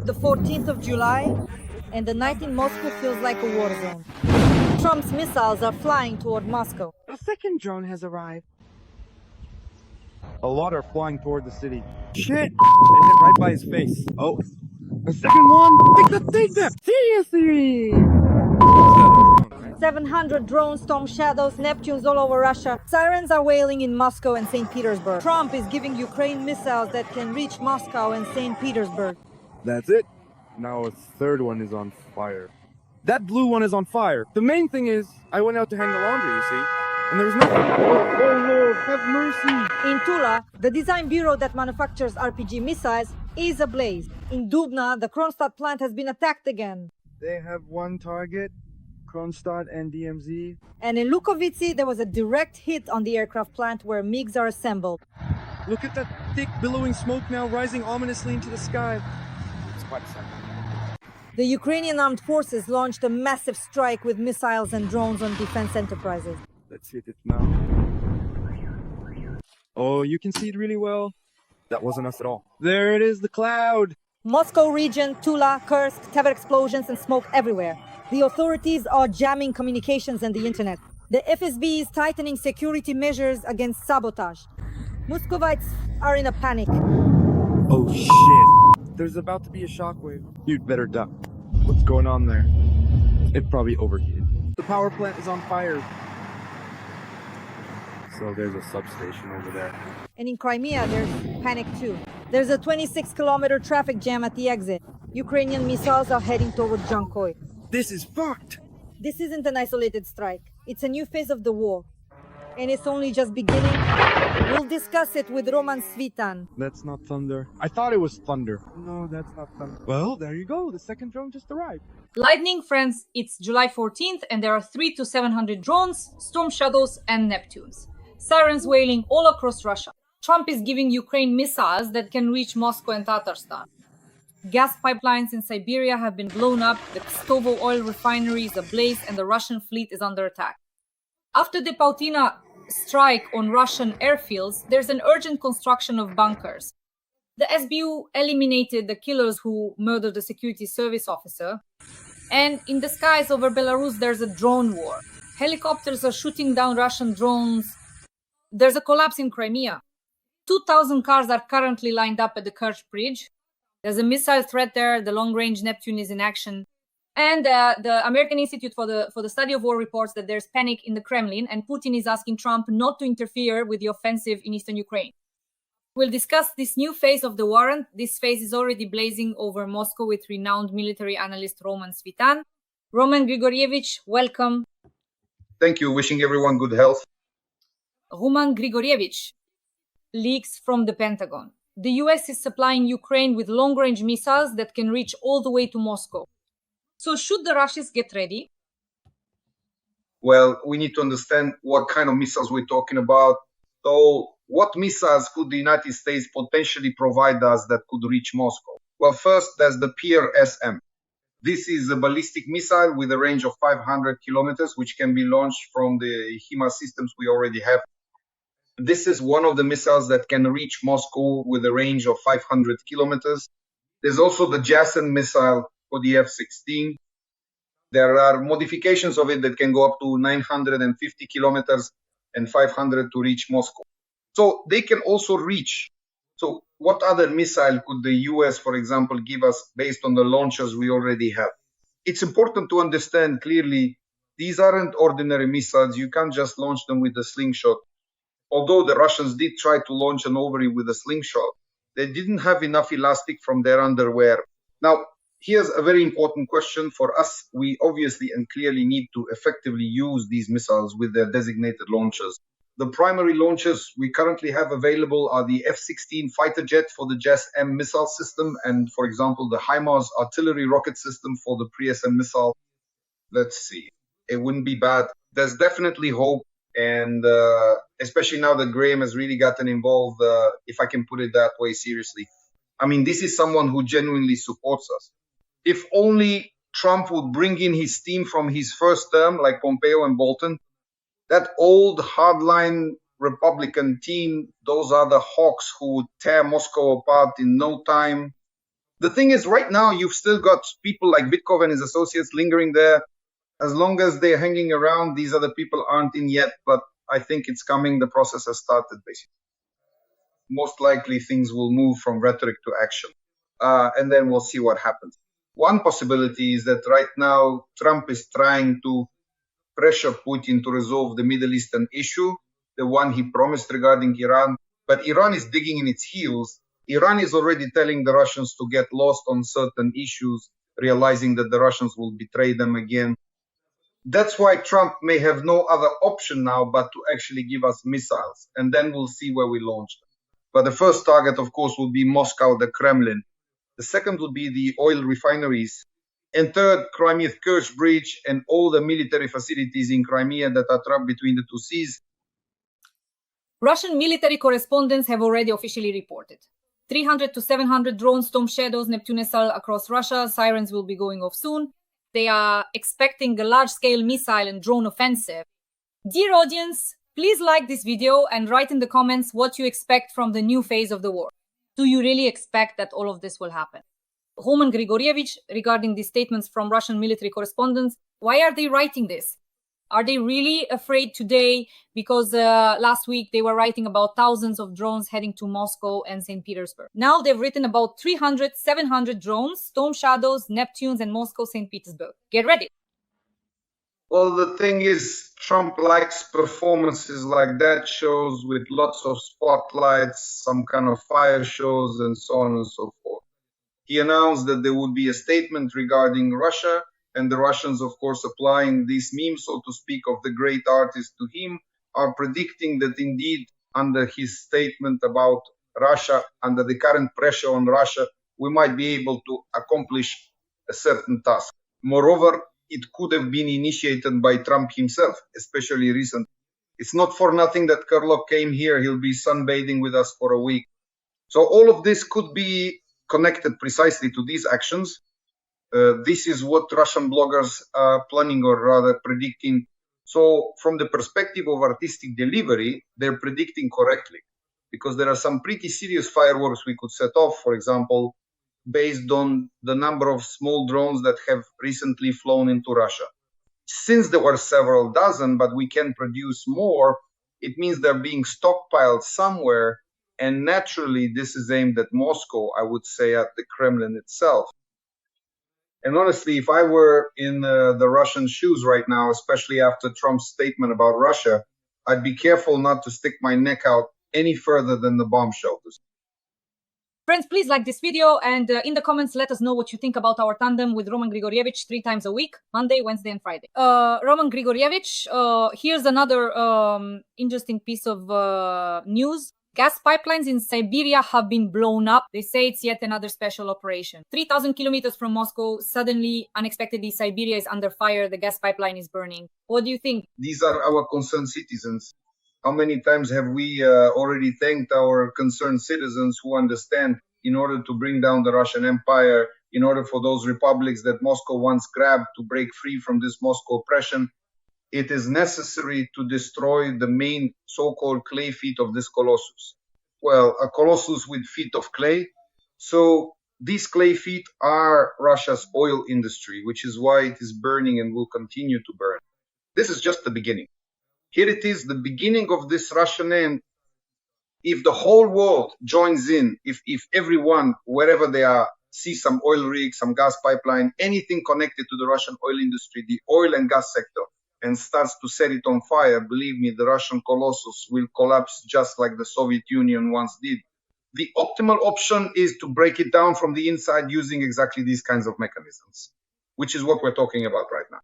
The 14th of July, and the night in Moscow feels like a war zone. Trump's missiles are flying toward Moscow. A second drone has arrived. A lot are flying toward the city. Shit! It hit right by his face. Oh, a second one! Take that! Seriously! 700 drones, storm shadows, Neptunes all over Russia. Sirens are wailing in Moscow and St. Petersburg. Trump is giving Ukraine missiles that can reach Moscow and St. Petersburg. That's it. Now a third one is on fire. That blue one is on fire. The main thing is, I went out to hang the laundry, you see, and there was nothing. Oh Lord, have mercy. In Tula, the design bureau that manufactures RPG missiles is ablaze. In Dubna, the Kronstadt plant has been attacked again. They have one target, Kronstadt and DMZ. And in Lukovici, there was a direct hit on the aircraft plant where MiGs are assembled. Look at that thick billowing smoke now rising ominously into the sky. It's quite a sight. The Ukrainian armed forces launched a massive strike with missiles and drones on defense enterprises. Let's hit it now. Oh, you can see it really well. That wasn't us at all. There it is, the cloud. Moscow region, Tula, Kursk, Tver explosions and smoke everywhere. The authorities are jamming communications and the internet. The FSB is tightening security measures against sabotage. Muscovites are in a panic. Oh shit. There's about to be a shockwave. You'd better duck. What's going on there? It probably overheated. The power plant is on fire. So there's a substation over there. And in Crimea, there's panic too. There's a 26-kilometer traffic jam at the exit. Ukrainian missiles are heading toward Jankoy. This is fucked! This isn't an isolated strike. It's a new phase of the war. And it's only just beginning. We'll discuss it with Roman Svitan. That's not thunder. I thought it was thunder. No, that's not thunder. Well, there you go. The second drone just arrived. Lightning, friends, it's July 14th and there are 300 to 700 drones, storm shadows and Neptunes. Sirens wailing all across Russia. Trump is giving Ukraine missiles that can reach Moscow and Tatarstan. Gas pipelines in Siberia have been blown up, the Kostovo oil refinery is ablaze and the Russian fleet is under attack. After the Putin strike on Russian airfields, there's an urgent construction of bunkers. The SBU eliminated the killers who murdered the security service officer. And in the skies over Belarus, there's a drone war. Helicopters are shooting down Russian drones. There's a collapse in Crimea. 2,000 cars are currently lined up at the Kerch Bridge. There's a missile threat there. The long-range Neptune is in action. And the American Institute for the Study of War reports that there's panic in the Kremlin, and Putin is asking Trump not to interfere with the offensive in eastern Ukraine. We'll discuss this new phase of the war. This phase is already blazing over Moscow with renowned military analyst Roman Svitan. Roman Grigorievich, welcome. Thank you. Wishing everyone good health. Roman Grigorievich, leaks from the Pentagon. The US is supplying Ukraine with long-range missiles that can reach all the way to Moscow. So should the Russians get ready? Well, we need to understand what kind of missiles we're talking about. So what missiles could the United States potentially provide us that could reach Moscow? Well, first, there's the PRSM. This is a ballistic missile with a range of 500 kilometers, which can be launched from the HIMARS systems we already have. This is one of the missiles that can reach Moscow with a range of 500 kilometers. There's also the Jason missile for the F-16. There are modifications of it that can go up to 950 kilometers and 500 to reach Moscow. So they can also reach. So what other missile could the US, for example, give us based on the launchers we already have? It's important to understand clearly, these aren't ordinary missiles. You can't just launch them with a slingshot. Although the Russians did try to launch an ovary with a slingshot, they didn't have enough elastic from their underwear. Now, here's a very important question for us. We obviously and clearly need to effectively use these missiles with their designated launchers. The primary launchers we currently have available are the F-16 fighter jet for the JAS-M missile system and, for example, the HIMARS artillery rocket system for the PRSM missile. Let's see. It wouldn't be bad. There's definitely hope. And especially now that Graham has really gotten involved, if I can put it that way, seriously. I mean, this is someone who genuinely supports us. If only Trump would bring in his team from his first term, like Pompeo and Bolton, that old hardline Republican team, those are the hawks who would tear Moscow apart in no time. The thing is, right now, you've still got people like Bitkov and his associates lingering there. As long as they're hanging around, these other people aren't in yet, but I think it's coming. The process has started, basically. Most likely, things will move from rhetoric to action. And then we'll see what happens. One possibility is that right now, Trump is trying to pressure Putin to resolve the Middle Eastern issue, the one he promised regarding Iran. But Iran is digging in its heels. Iran is already telling the Russians to get lost on certain issues, realizing that the Russians will betray them again. That's why Trump may have no other option now but to actually give us missiles, and then we'll see where we launch them. But the first target, of course, will be Moscow, the Kremlin. The second will be the oil refineries. And third, Crimea's Kerch Bridge and all the military facilities in Crimea that are trapped between the two seas. Russian military correspondents have already officially reported 300 to 700 drone Storm Shadows, Neptune missile across Russia. Sirens will be going off soon. They are expecting a large-scale missile and drone offensive. Dear audience, please like this video and write in the comments what you expect from the new phase of the war. Do you really expect that all of this will happen? Roman Grigorievich, regarding these statements from Russian military correspondents, why are they writing this? Are they really afraid today because last week they were writing about thousands of drones heading to Moscow and St. Petersburg? Now they've written about 300, 700 drones, Storm Shadows, Neptunes, and Moscow, St. Petersburg. Get ready. Well, the thing is, Trump likes performances like that, shows with lots of spotlights, some kind of fire shows, and so on and so forth. He announced that there would be a statement regarding Russia, and the Russians, of course, applying this meme, so to speak, of the great artist to him, are predicting that indeed, under his statement about Russia, under the current pressure on Russia, we might be able to accomplish a certain task. Moreover, it could have been initiated by Trump himself, especially recently. It's not for nothing that Kerlok came here. He'll be sunbathing with us for a week. So all of this could be connected precisely to these actions. This is what Russian bloggers are planning, or rather predicting. So from the perspective of artistic delivery, they're predicting correctly, because there are some pretty serious fireworks we could set off, for example, based on the number of small drones that have recently flown into Russia. Since there were several dozen, but we can produce more, it means they're being stockpiled somewhere, and naturally this is aimed at Moscow, I would say at the Kremlin itself. And honestly, if I were in the Russian shoes right now, especially after Trump's statement about Russia, I'd be careful not to stick my neck out any further than the bomb shelters. Friends, please like this video, and in the comments let us know what you think about our tandem with Roman Grigorievich 3 times a week, Monday, Wednesday, and Friday. Roman Grigorievich, here's another interesting piece of news. Gas pipelines in Siberia have been blown up. They say it's yet another special operation. 3,000 kilometers from Moscow, suddenly, unexpectedly, Siberia is under fire. The gas pipeline is burning. What do you think? These are our concerned citizens. How many times have we already thanked our concerned citizens who understand, in order to bring down the Russian Empire, in order for those republics that Moscow once grabbed to break free from this Moscow oppression, it is necessary to destroy the main so-called clay feet of this colossus. Well, a colossus with feet of clay. So these clay feet are Russia's oil industry, which is why it is burning and will continue to burn. This is just the beginning. Here it is, the beginning of this Russian end. If the whole world joins in, if everyone, wherever they are, sees some oil rig, some gas pipeline, anything connected to the Russian oil industry, the oil and gas sector, and starts to set it on fire, believe me, the Russian colossus will collapse just like the Soviet Union once did. The optimal option is to break it down from the inside using exactly these kinds of mechanisms, which is what we're talking about right now.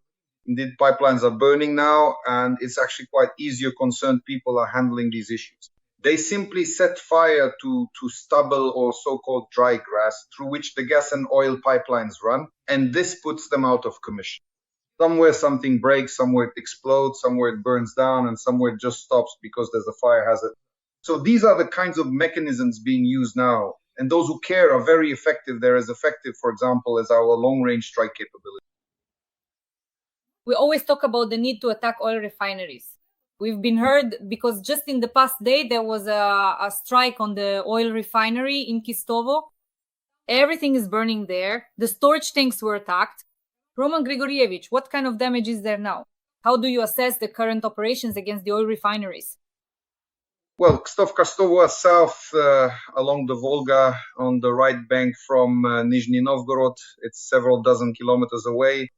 Indeed, pipelines are burning now, and it's actually quite easier. Concerned people are handling these issues. They simply set fire to stubble or so-called dry grass through which the gas and oil pipelines run, and this puts them out of commission. Somewhere something breaks, somewhere it explodes, somewhere it burns down, and somewhere it just stops because there's a fire hazard. So these are the kinds of mechanisms being used now, and those who care are very effective. They're as effective, for example, as our long-range strike capability. We always talk about the need to attack oil refineries. We've been heard because just in the past day, there was a strike on the oil refinery in Kistovo. Everything is burning there. The storage tanks were attacked. Roman Grigorievich, what kind of damage is there now? How do you assess the current operations against the oil refineries? Well, Kstov-Kostovo south along the Volga on the right bank from Nizhny Novgorod. It's several dozen kilometers away.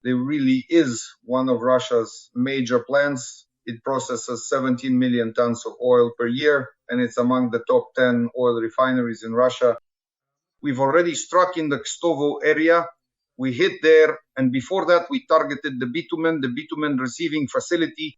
There really is one of Russia's major plants. It processes 17 million tons of oil per year, and it's among the top 10 oil refineries in Russia. We've already struck in the Kstovo area. We hit there, and before that, we targeted the bitumen receiving facility.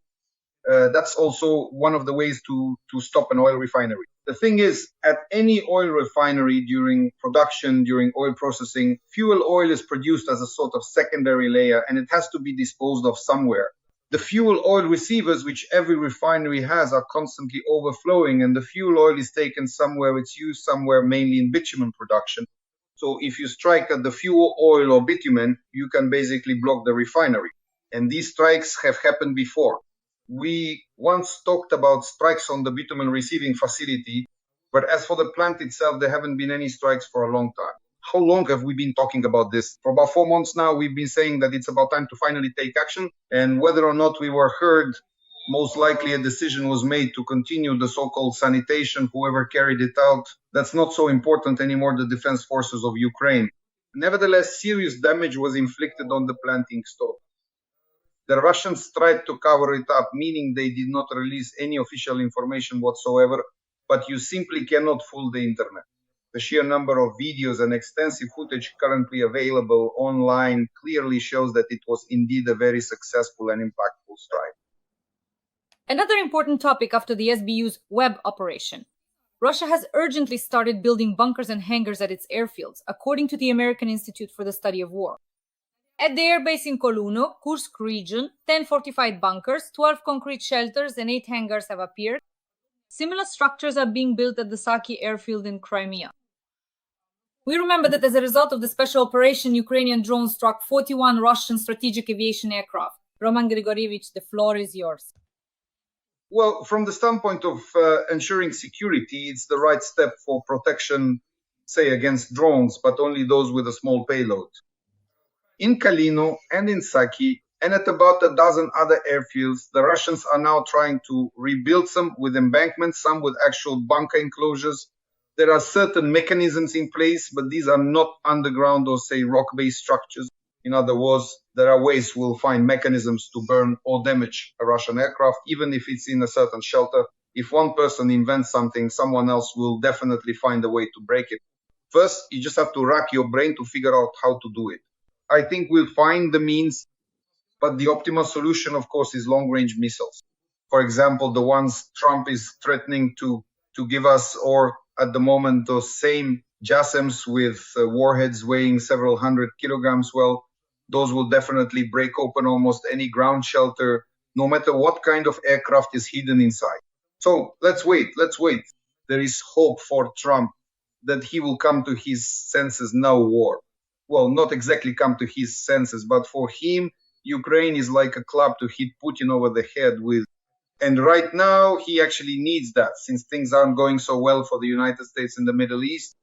That's also one of the ways to stop an oil refinery. The thing is, at any oil refinery during production, during oil processing, fuel oil is produced as a sort of secondary layer, and it has to be disposed of somewhere. The fuel oil receivers, which every refinery has, are constantly overflowing, and the fuel oil is taken somewhere, it's used somewhere, mainly in bitumen production. So if you strike at the fuel oil or bitumen, you can basically block the refinery. And these strikes have happened before. We once talked about strikes on the bitumen receiving facility, but as for the plant itself, there haven't been any strikes for a long time. How long have we been talking about this? For about 4 months now, we've been saying that it's about time to finally take action. And whether or not we were heard, most likely a decision was made to continue the so-called sanitation, whoever carried it out. That's not so important anymore, the defense forces of Ukraine. Nevertheless, serious damage was inflicted on the plant in Kstov. The Russians tried to cover it up, meaning they did not release any official information whatsoever, but you simply cannot fool the internet. The sheer number of videos and extensive footage currently available online clearly shows that it was indeed a very successful and impactful strike. Another important topic after the SBU's web operation. Russia has urgently started building bunkers and hangars at its airfields, according to the American Institute for the Study of War. At the airbase in Koluno, Kursk region, 10 fortified bunkers, 12 concrete shelters, and 8 hangars have appeared. Similar structures are being built at the Saki airfield in Crimea. We remember that as a result of the special operation, Ukrainian drones struck 41 Russian strategic aviation aircraft. Roman Grigorievich, the floor is yours. Well, from the standpoint of ensuring security, it's the right step for protection, say, against drones, but only those with a small payload. In Kalino and in Saki, and at about a dozen other airfields, the Russians are now trying to rebuild some with embankments, some with actual bunker enclosures. There are certain mechanisms in place, but these are not underground or, say, rock-based structures. In other words, there are ways we'll find mechanisms to burn or damage a Russian aircraft, even if it's in a certain shelter. If one person invents something, someone else will definitely find a way to break it. First, you just have to rack your brain to figure out how to do it. I think we'll find the means, but the optimal solution, of course, is long-range missiles. For example, the ones Trump is threatening to give us, or at the moment, those same JASSMs with warheads weighing several hundred kilograms, well, those will definitely break open almost any ground shelter, no matter what kind of aircraft is hidden inside. So let's wait. There is hope for Trump that he will come to his senses now war. Well, not exactly come to his senses, but for him, Ukraine is like a club to hit Putin over the head with. And right now, he actually needs that, since things aren't going so well for the United States in the Middle East.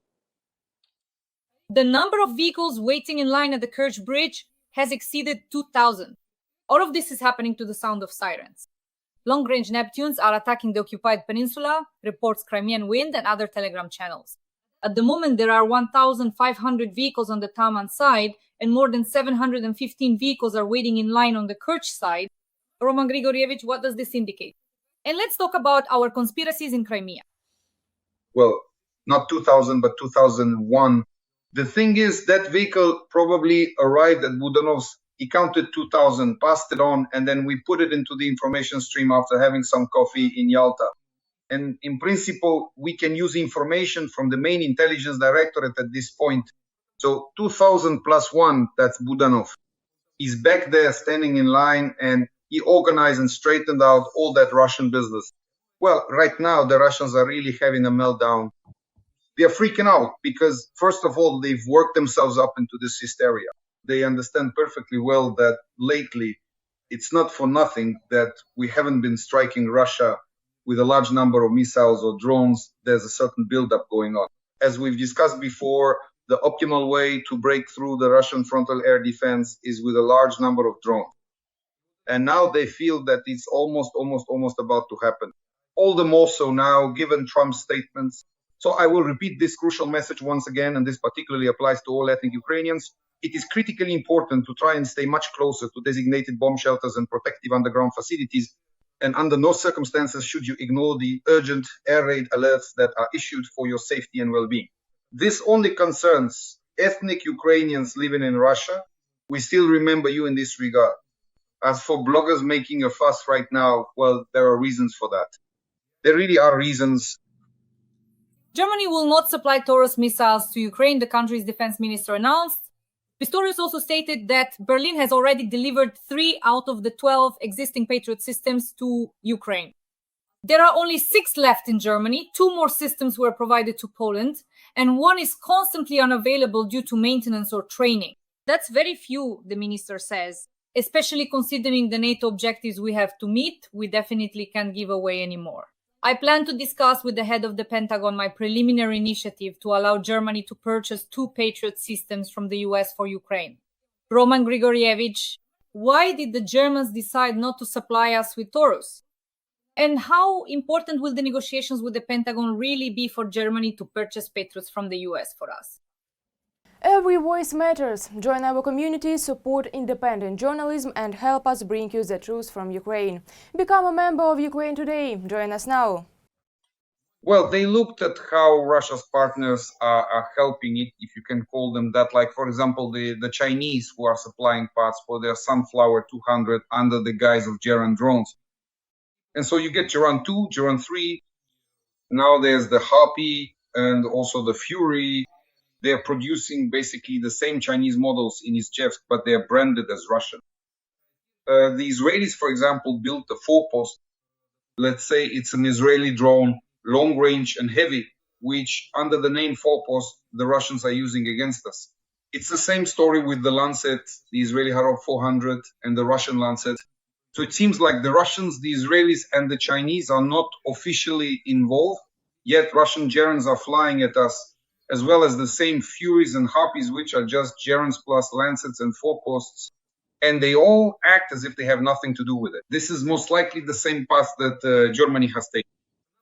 The number of vehicles waiting in line at the Kerch Bridge has exceeded 2,000. All of this is happening to the sound of sirens. Long-range Neptunes are attacking the occupied peninsula, reports Crimean Wind and other Telegram channels. At the moment, there are 1,500 vehicles on the Taman side, and more than 715 vehicles are waiting in line on the Kerch side. Roman Grigorievich, what does this indicate? And let's talk about our conspiracies in Crimea. Well, not 2000, but 2001. The thing is, that vehicle probably arrived at Budanov's. He counted 2,000, passed it on, and then we put it into the information stream after having some coffee in Yalta. And in principle, we can use information from the main intelligence directorate at this point. So 2,000 plus one, that's Budanov. He's back there standing in line, and he organized and straightened out all that Russian business. Well, right now, the Russians are really having a meltdown. They are freaking out because, first of all, they've worked themselves up into this hysteria. They understand perfectly well that lately, it's not for nothing that we haven't been striking Russia with a large number of missiles or drones. There's a certain buildup going on. As we've discussed before, the optimal way to break through the Russian frontal air defense is with a large number of drones. And now they feel that it's almost about to happen. All the more so now, given Trump's statements. So I will repeat this crucial message once again, and this particularly applies to all ethnic Ukrainians. It is critically important to try and stay much closer to designated bomb shelters and protective underground facilities. And under no circumstances should you ignore the urgent air raid alerts that are issued for your safety and well-being. This only concerns ethnic Ukrainians living in Russia. We still remember you in this regard. As for bloggers making a fuss right now, well, there are reasons for that. There really are reasons. Germany will not supply Taurus missiles to Ukraine, the country's defense minister announced. Pistorius also stated that Berlin has already delivered 3 out of the 12 existing Patriot systems to Ukraine. There are only 6 left in Germany, 2 more systems were provided to Poland, and 1 is constantly unavailable due to maintenance or training. That's very few, the minister says. Especially considering the NATO objectives we have to meet, we definitely can't give away any more. I plan to discuss with the head of the Pentagon my preliminary initiative to allow Germany to purchase 2 Patriot systems from the US for Ukraine. Roman Grigorievich, why did the Germans decide not to supply us with Taurus? And how important will the negotiations with the Pentagon really be for Germany to purchase Patriots from the US for us? Every voice matters. Join our community, support independent journalism and help us bring you the truth from Ukraine. Become a member of Ukraine Today. Join us now. Well, they looked at how Russia's partners are helping it, if you can call them that. Like, for example, the Chinese who are supplying parts for their Sunflower 200 under the guise of Geran drones. And so you get Geran 2, Geran 3. Now there's the Harpy and also the Fury. They're producing basically the same Chinese models in Izhevsk, but they're branded as Russian. The Israelis, for example, built a 4-post. Let's say it's an Israeli drone, long range and heavy, which under the name 4-post, the Russians are using against us. It's the same story with the Lancet, the Israeli Harop 400 and the Russian Lancet. So it seems like the Russians, the Israelis and the Chinese are not officially involved, yet Russian Gerans are flying at us, as well as the same Furies and Harpies, which are just Gerans plus Lancets and 4-posts, and they all act as if they have nothing to do with it. This is most likely the same path that Germany has taken.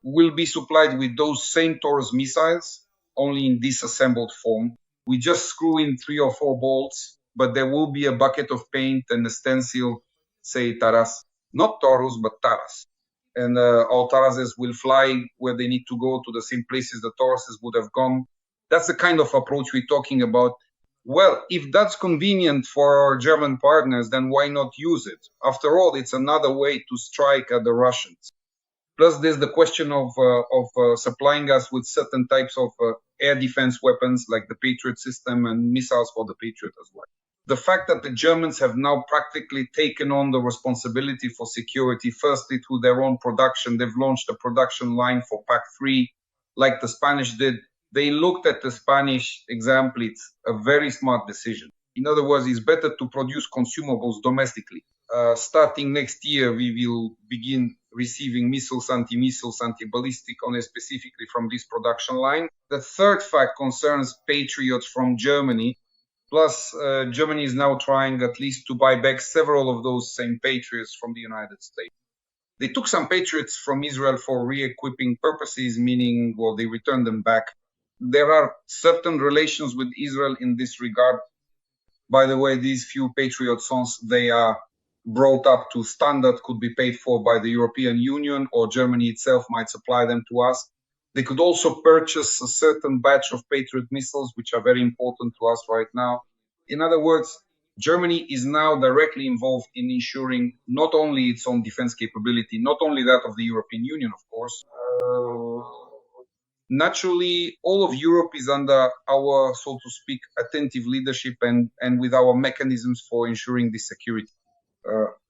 We'll be supplied with those same Taurus missiles, only in disassembled form. We just screw in 3 or 4 bolts, but there will be a bucket of paint and a stencil, say Taras. Not Taurus, but Taras. And our Tarases will fly where they need to go, to the same places the Tauruses would have gone. That's the kind of approach we're talking about. Well, if that's convenient for our German partners, then why not use it? After all, it's another way to strike at the Russians. Plus, there's the question of supplying us with certain types of air defense weapons, like the Patriot system and missiles for the Patriot as well. The fact that the Germans have now practically taken on the responsibility for security, firstly through their own production. They've launched a production line for PAC-3, like the Spanish did. They looked at the Spanish example. It's a very smart decision. In other words, it's better to produce consumables domestically. Starting next year, we will begin receiving missiles, anti-missiles, anti-ballistic, only specifically from this production line. The third fact concerns Patriots from Germany. Plus, Germany is now trying at least to buy back several of those same Patriots from the United States. They took some Patriots from Israel for re-equipping purposes, meaning, well, they returned them back. There are certain relations with Israel in this regard. By the way, these few Patriot sons, they are brought up to standard, could be paid for by the European Union, or Germany itself might supply them to us. They could also purchase a certain batch of Patriot missiles, which are very important to us right now. In other words, Germany is now directly involved in ensuring not only its own defense capability, not only that of the European Union, of course. Naturally, all of Europe is under our, so to speak, attentive leadership and with our mechanisms for ensuring this security.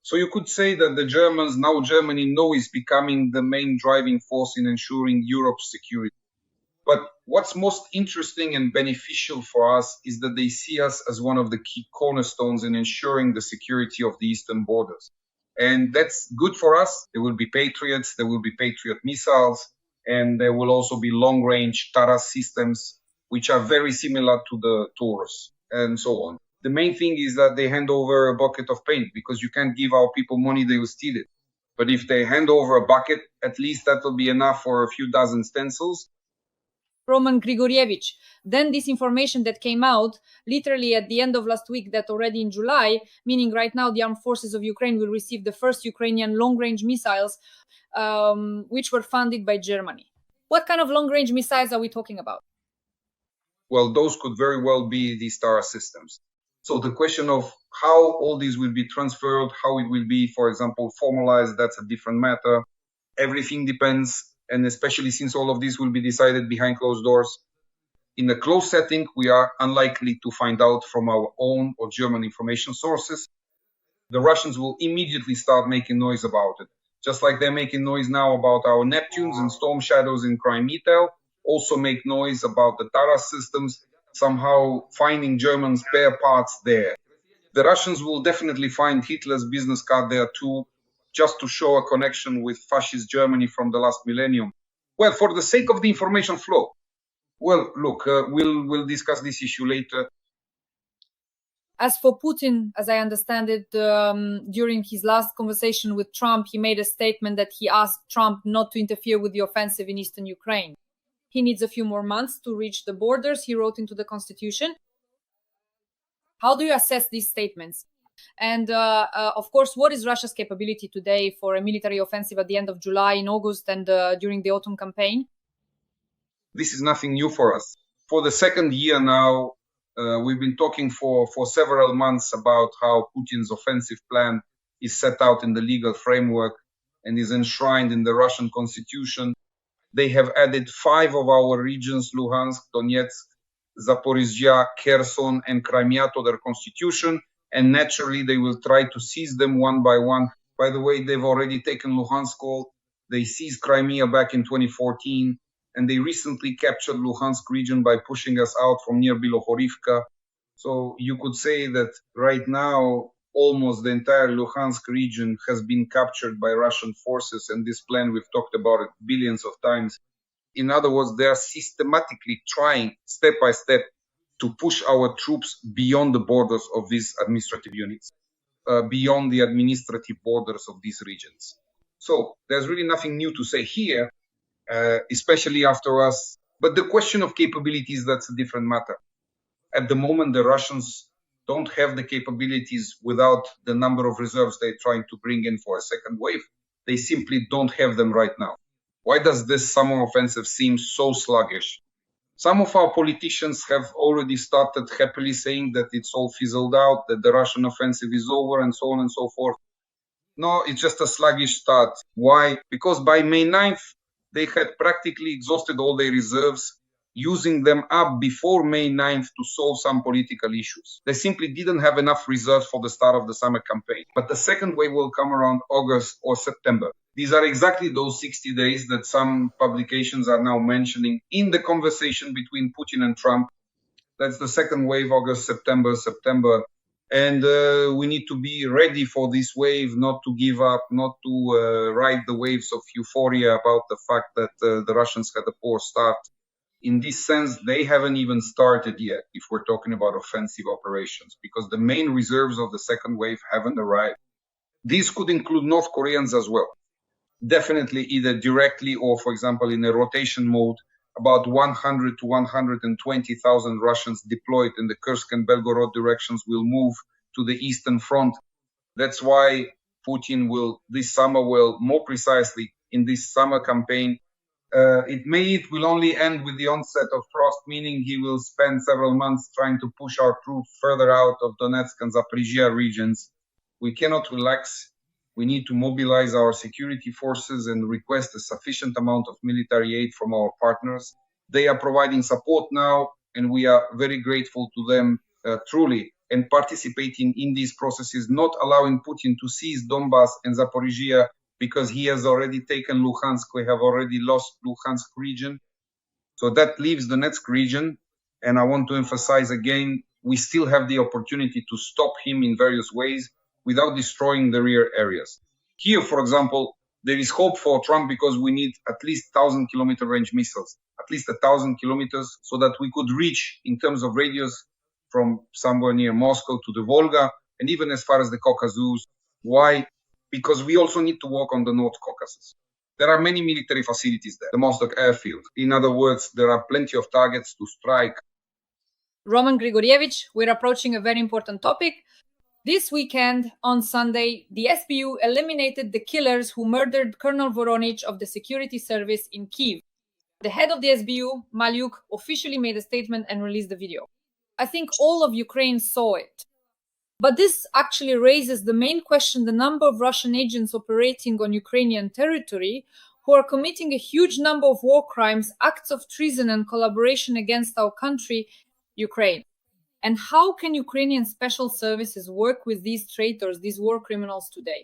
So you could say that the Germans, now Germany, know is becoming the main driving force in ensuring Europe's security. But what's most interesting and beneficial for us is that they see us as one of the key cornerstones in ensuring the security of the eastern borders. And that's good for us. There will be Patriots, there will be Patriot missiles, and there will also be long-range Taras systems which are very similar to the Taurus and so on. The main thing is that they hand over a bucket of paint, because you can't give our people money, they will steal it. But if they hand over a bucket, at least that will be enough for a few dozen stencils. Roman Grigorievich. Then this information that came out literally at the end of last week, that already in July, meaning right now the armed forces of Ukraine will receive the first Ukrainian long-range missiles, which were funded by Germany. What kind of long-range missiles are we talking about? Well, those could very well be these Taurus systems. So the question of how all these will be transferred, how it will be, for example, formalized, that's a different matter. Everything depends, and especially since all of this will be decided behind closed doors. In a closed setting, we are unlikely to find out from our own or German information sources. The Russians will immediately start making noise about it, just like they're making noise now about our Neptunes and Storm Shadows in Crimea, also make noise about the Taurus systems, somehow finding German spare parts there. The Russians will definitely find Hitler's business card there too, just to show a connection with fascist Germany from the last millennium. Well, for the sake of the information flow, well, look, we'll discuss this issue later. As for Putin, as I understand it, during his last conversation with Trump, he made a statement that he asked Trump not to interfere with the offensive in eastern Ukraine. He needs a few more months to reach the borders, he wrote into the constitution. How do you assess these statements? And of course, what is Russia's capability today for a military offensive at the end of July, in August, and during the autumn campaign? This is nothing new for us. For the second year now, we've been talking for several months about how Putin's offensive plan is set out in the legal framework and is enshrined in the Russian constitution. They have added 5 of our regions, Luhansk, Donetsk, Zaporizhia, Kherson, and Crimea, to their constitution, and naturally they will try to seize them one by one. By the way, they've already taken Luhansk. They seized Crimea back in 2014, and they recently captured Luhansk region by pushing us out from near Bilohorivka. So you could say that right now, almost the entire Luhansk region has been captured by Russian forces, and this plan, we've talked about it billions of times. In other words, they are systematically trying, step by step, to push our troops beyond the borders of these administrative units, beyond the administrative borders of these regions. So there's really nothing new to say here, especially after us. But the question of capabilities, that's a different matter. At the moment, the Russians don't have the capabilities without the number of reserves they're trying to bring in for a second wave. They simply don't have them right now. Why does this summer offensive seem so sluggish? Some of our politicians have already started happily saying that it's all fizzled out, that the Russian offensive is over, and so on and so forth. No, it's just a sluggish start. Why? Because by May 9th, they had practically exhausted all their reserves, using them up before May 9th to solve some political issues. They simply didn't have enough reserves for the start of the summer campaign. But the second wave will come around August or September. These are exactly those 60 days that some publications are now mentioning in the conversation between Putin and Trump. That's the second wave, August, September. And we need to be ready for this wave, not to give up, not to ride the waves of euphoria about the fact that the Russians had a poor start. In this sense, they haven't even started yet, if we're talking about offensive operations, because the main reserves of the second wave haven't arrived. These could include North Koreans as well. Definitely either directly or, for example, in a rotation mode, about 100 to 120,000 Russians deployed in the Kursk and Belgorod directions will move to the Eastern Front. That's why Putin will, this summer, more precisely in this summer campaign, it will only end with the onset of frost, meaning he will spend several months trying to push our troops further out of Donetsk and Zaporizhia regions. We cannot relax. We need to mobilize our security forces and request a sufficient amount of military aid from our partners. They are providing support now, and we are very grateful to them, truly, and participating in these processes, not allowing Putin to seize Donbass and Zaporizhia because he has already taken Luhansk. We have already lost Luhansk region. So that leaves the Donetsk region. And I want to emphasize again, we still have the opportunity to stop him in various ways without destroying the rear areas. Here, for example, there is hope for Trump because we need at least 1,000-kilometer range missiles. at least 1,000 kilometers, so that we could reach, in terms of radius, from somewhere near Moscow to the Volga, and even as far as the Caucasus. Why? Because we also need to work on the North Caucasus. There are many military facilities there, the Moscow airfield. In other words, there are plenty of targets to strike. Roman Grigorievich, we're approaching a very important topic. This weekend, on Sunday, the SBU eliminated the killers who murdered Colonel Voronich of the security service in Kyiv. The head of the SBU, Malyuk, officially made a statement and released the video. I think all of Ukraine saw it. But this actually raises the main question: the number of Russian agents operating on Ukrainian territory who are committing a huge number of war crimes, acts of treason and collaboration against our country, Ukraine. And how can Ukrainian special services work with these traitors, these war criminals today?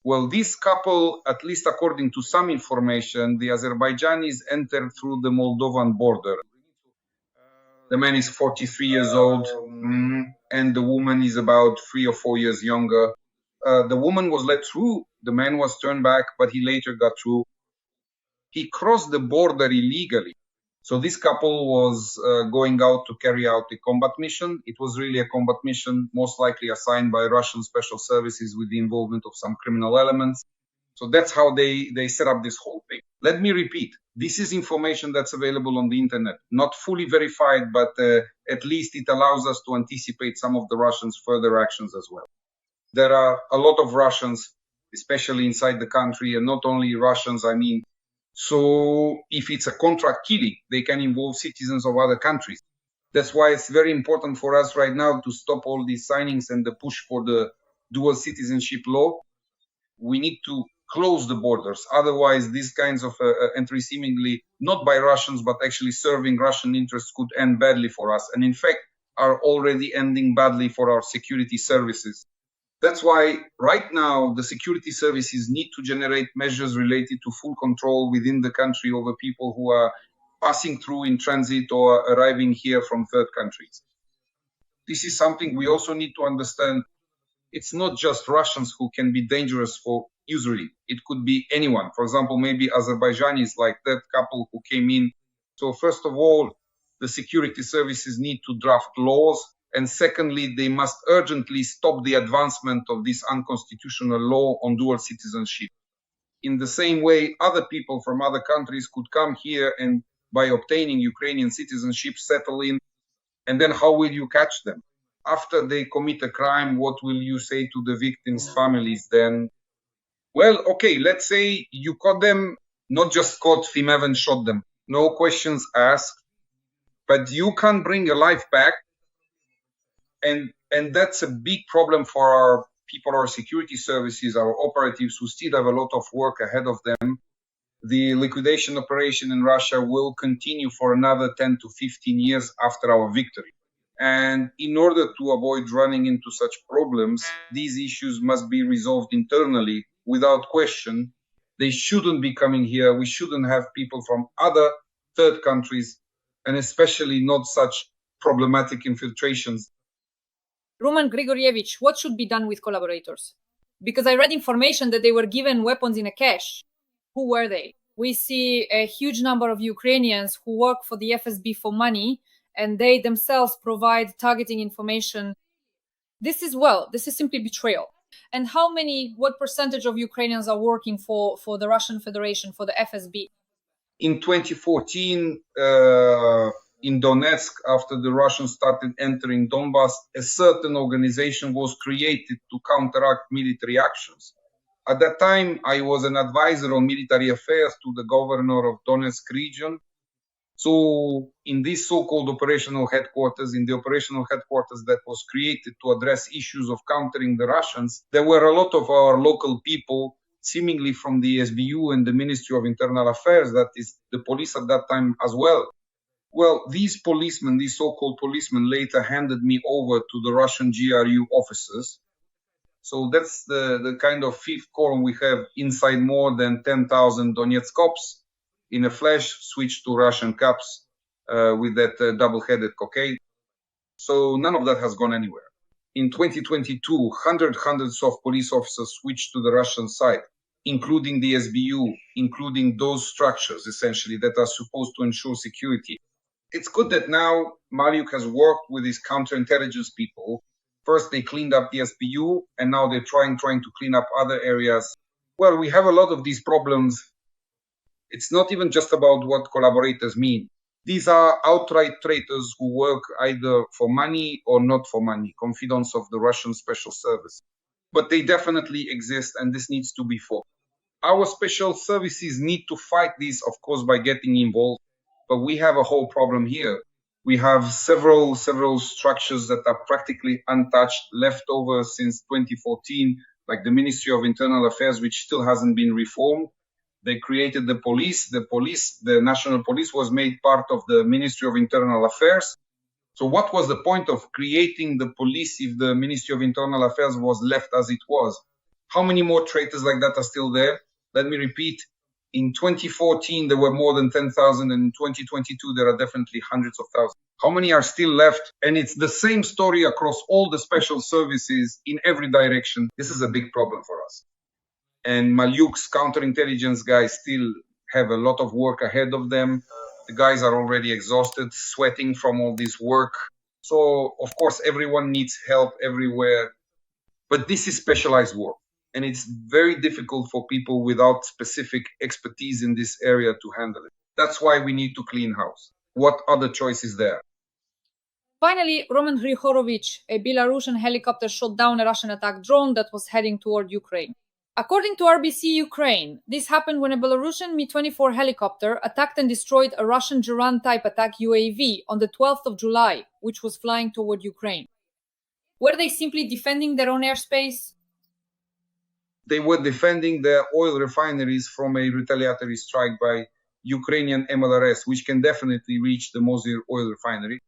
Well, this couple, at least according to some information, the Azerbaijanis entered through the Moldovan border. The man is 43 years old, and the woman is about 3 or 4 years younger. The woman was let through, the man was turned back, but he later got through. He crossed the border illegally. So this couple was going out to carry out a combat mission. It was really a combat mission, most likely assigned by Russian special services with the involvement of some criminal elements. So that's how they set up this whole thing. Let me repeat, this is information that's available on the internet, not fully verified, but at least it allows us to anticipate some of the Russians' further actions as well. There are a lot of Russians, especially inside the country, and not only Russians, So if it's a contract killing, they can involve citizens of other countries. That's why it's very important for us right now to stop all these signings and the push for the dual citizenship law. We need to close the borders. Otherwise, these kinds of entry seemingly not by Russians, but actually serving Russian interests could end badly for us. And in fact, are already ending badly for our security services. That's why right now the security services need to generate measures related to full control within the country over people who are passing through in transit or arriving here from third countries. This is something we also need to understand. It's not just Russians who can be dangerous for usury. It could be anyone. For example, maybe Azerbaijanis like that couple who came in. So first of all, the security services need to draft laws. And secondly, they must urgently stop the advancement of this unconstitutional law on dual citizenship. In the same way, other people from other countries could come here and by obtaining Ukrainian citizenship, settle in. And then how will you catch them? After they commit a crime, what will you say to the victims' families then? Well, okay, let's say you caught them, not just caught them, haven't shot them. No questions asked. But you can't bring a life back. And that's a big problem for our people, our security services, our operatives who still have a lot of work ahead of them. The liquidation operation in Russia will continue for another 10 to 15 years after our victory. And in order to avoid running into such problems, these issues must be resolved internally without question. They shouldn't be coming here. We shouldn't have people from other third countries, and especially not such problematic infiltrations. Roman Grigorievich, what should be done with collaborators? Because I read information that they were given weapons in a cache. Who were they? We see a huge number of Ukrainians who work for the FSB for money, and they themselves provide targeting information. This is simply betrayal. And what percentage of Ukrainians are working for the Russian Federation, for the FSB? In 2014, in Donetsk, after the Russians started entering Donbass, a certain organization was created to counteract military actions. At that time, I was an advisor on military affairs to the governor of Donetsk region. So in this so-called operational headquarters, that was created to address issues of countering the Russians, there were a lot of our local people, seemingly from the SBU and the Ministry of Internal Affairs, that is the police at that time as well. Well, these so-called policemen later handed me over to the Russian GRU officers. So that's the kind of fifth column we have inside more than 10,000 Donetsk cops in a flash switched to Russian cops with that double-headed cockade. So none of that has gone anywhere. In 2022, hundreds of police officers switched to the Russian side. including the SBU, including those structures essentially that are supposed to ensure security. It's good that now Mariuk has worked with his counterintelligence people. First, they cleaned up the SBU, and now they're trying to clean up other areas. Well, we have a lot of these problems. It's not even just about what collaborators mean. These are outright traitors who work either for money or not for money, confidants of the Russian special service. But they definitely exist, and this needs to be fought. Our special services need to fight this, of course, by getting involved. But we have a whole problem here. We have several structures that are practically untouched, left over since 2014, like the Ministry of Internal Affairs, which still hasn't been reformed. They created the police. The national police was made part of the Ministry of Internal Affairs. So what was the point of creating the police if the Ministry of Internal Affairs was left as it was? How many more traitors like that are still there? Let me repeat. In 2014, there were more than 10,000, and in 2022, there are definitely hundreds of thousands. How many are still left? And it's the same story across all the special services in every direction. This is a big problem for us. And Mariuk's counterintelligence guys still have a lot of work ahead of them. The guys are already exhausted, sweating from all this work. So, of course, everyone needs help everywhere. But this is specialized work. And it's very difficult for people without specific expertise in this area to handle it. That's why we need to clean house. What other choice is there? Finally, Roman Grigorovich, a Belarusian helicopter shot down a Russian attack drone that was heading toward Ukraine. According to RBC Ukraine, this happened when a Belarusian Mi-24 helicopter attacked and destroyed a Russian Juran-type attack UAV on the 12th of July, which was flying toward Ukraine. Were they simply defending their own airspace? They were defending their oil refineries from a retaliatory strike by Ukrainian MLRS, which can definitely reach the Mosul oil refinery.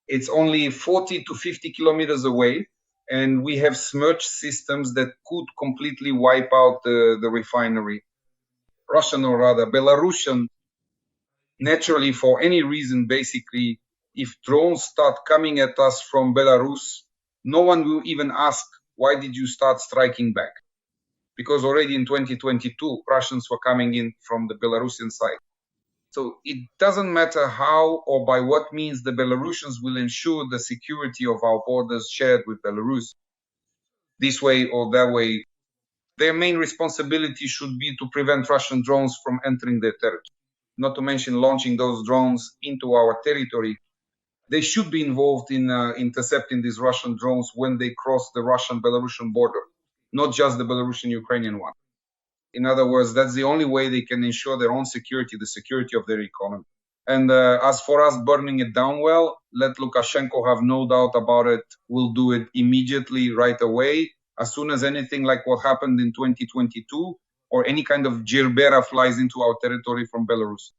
It's only 40 to 50 kilometers away, and we have smerch systems that could completely wipe out the refinery. Russian, or rather Belarusian, naturally, for any reason, basically, if drones start coming at us from Belarus, no one will even ask, why did you start striking back? Because already in 2022, Russians were coming in from the Belarusian side. So it doesn't matter how or by what means the Belarusians will ensure the security of our borders shared with Belarus, this way or that way. Their main responsibility should be to prevent Russian drones from entering their territory, not to mention launching those drones into our territory. They should be involved in intercepting these Russian drones when they cross the Russian-Belarusian border, not just the Belarusian-Ukrainian one. In other words, that's the only way they can ensure their own security, the security of their economy. And as for us burning it down, well, let Lukashenko have no doubt about it. We'll do it immediately, right away, as soon as anything like what happened in 2022 or any kind of gerbera flies into our territory from Belarus.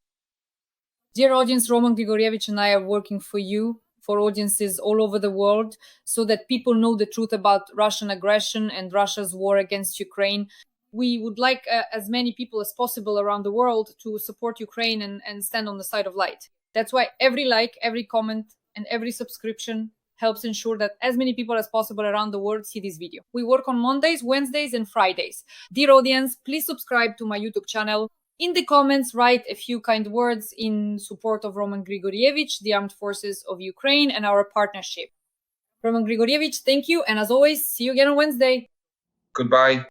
Dear audience, Roman Grigorievich and I are working for you, for audiences all over the world, so that people know the truth about Russian aggression and Russia's war against Ukraine. We would like as many people as possible around the world to support Ukraine and stand on the side of light. That's why every like, every comment, and every subscription helps ensure that as many people as possible around the world see this video. We work on Mondays, Wednesdays, and Fridays. Dear audience, please subscribe to my YouTube channel. In the comments, write a few kind words in support of Roman Grigorievich, the armed forces of Ukraine, and our partnership. Roman Grigorievich, thank you, and as always, see you again on Wednesday. Goodbye.